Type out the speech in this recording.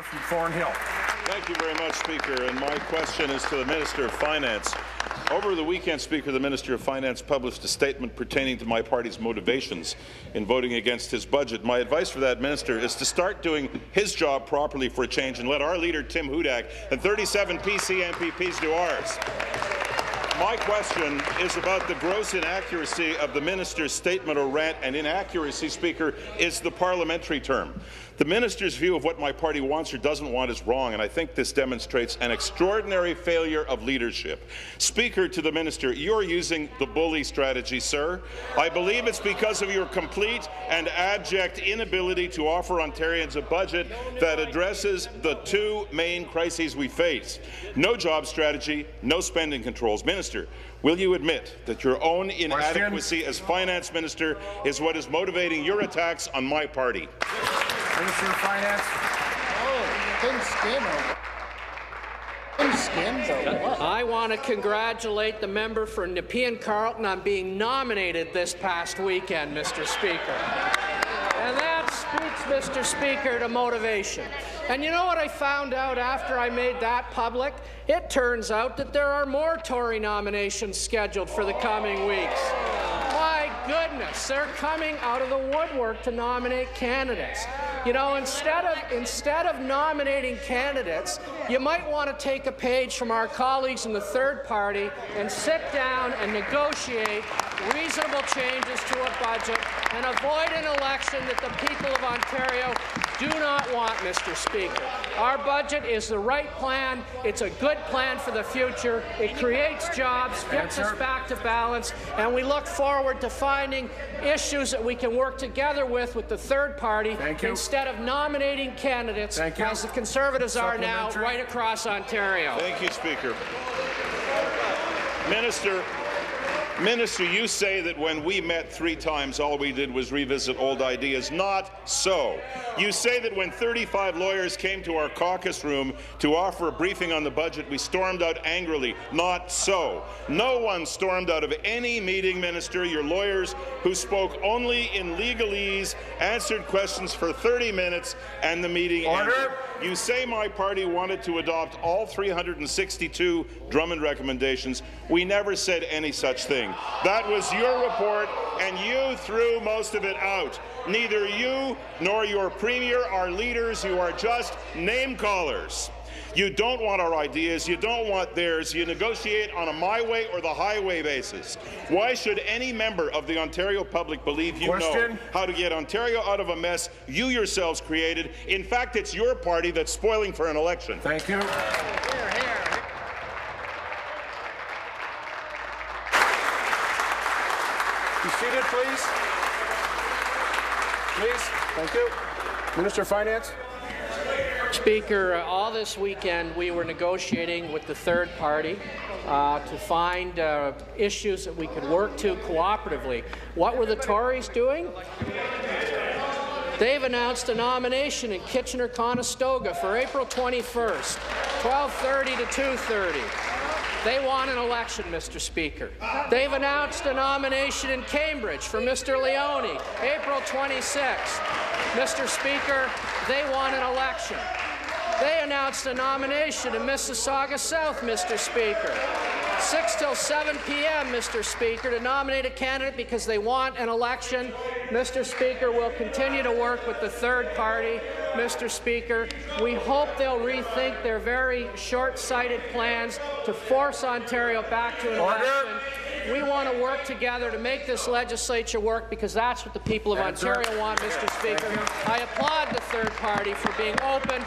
from Thornhill. Thank you very much, Speaker. And my question is to the Minister of Finance. Over the weekend, Speaker, the Minister of Finance published a statement pertaining to my party's motivations in voting against his budget. My advice for that minister is to start doing his job properly for a change and let our leader, Tim Hudak, and 37 PC MPPs do ours. My question is about the gross inaccuracy of the minister's statement or rant, and inaccuracy, Speaker, is the parliamentary term. The minister's view of what my party wants or doesn't want is wrong, and I think this demonstrates an extraordinary failure of leadership. Speaker, to the minister, you're using the bully strategy, sir. I believe it's because of your complete and abject inability to offer Ontarians a budget that addresses the two main crises we face: no job strategy, no spending controls. Minister, will you admit that your own inadequacy as finance minister is what is motivating your attacks on my party? Minister of Finance. I want to congratulate the member for Nepean Carleton on being nominated this past weekend, Mr. Speaker. And that speaks, Mr. Speaker, to motivation. And you know what I found out after I made that public? It turns out that there are more Tory nominations scheduled for the coming weeks. My goodness, they're coming out of the woodwork to nominate candidates. You know, instead of nominating candidates, you might want to take a page from our colleagues in the third party and sit down and negotiate reasonable changes to a budget and avoid an election that the people of Ontario do not want, Mr. Speaker. Our budget is the right plan. It's a good plan for the future. It creates jobs, gets us back to balance, and we look forward to finding issues that we can work together with the third party instead of nominating candidates as the Conservatives are now right across Ontario. Thank you, Speaker. Minister, you say that when we met 3 times, all we did was revisit old ideas. Not so. You say that when 35 lawyers came to our caucus room to offer a briefing on the budget, we stormed out angrily. Not so. No one stormed out of any meeting, Minister. Your lawyers, who spoke only in legalese, answered questions for 30 minutes, and the meeting ended. You say my party wanted to adopt all 362 Drummond recommendations. We never said any such thing. That was your report, and you threw most of it out. Neither you nor your Premier are leaders. You are just name-callers. You don't want our ideas. You don't want theirs. You negotiate on a my way or the highway basis. Why should any member of the Ontario public believe you know how to get Ontario out of a mess you yourselves created? In fact, it's your party that's spoiling for an election. Thank you. Be seated, please. Please. Thank you. Minister of Finance. Speaker, all this weekend we were negotiating with the third party to find issues that we could work to cooperatively. What were the Tories doing? They've announced a nomination in Kitchener-Conestoga for April 21st, 12:30 to 2:30. They want an election, Mr. Speaker. They've announced a nomination in Cambridge for Mr. Leone, April 26th. Mr. Speaker, they want an election. They announced a nomination in Mississauga South, Mr. Speaker. 6 till 7 p.m., Mr. Speaker, to nominate a candidate because they want an election. Mr. Speaker, we'll continue to work with the third party. Mr. Speaker, we hope they'll rethink their very short-sighted plans to force Ontario back to an election. We want to work together to make this legislature work because that's what the people of Ontario want, Mr. Speaker. I applaud the third party for being open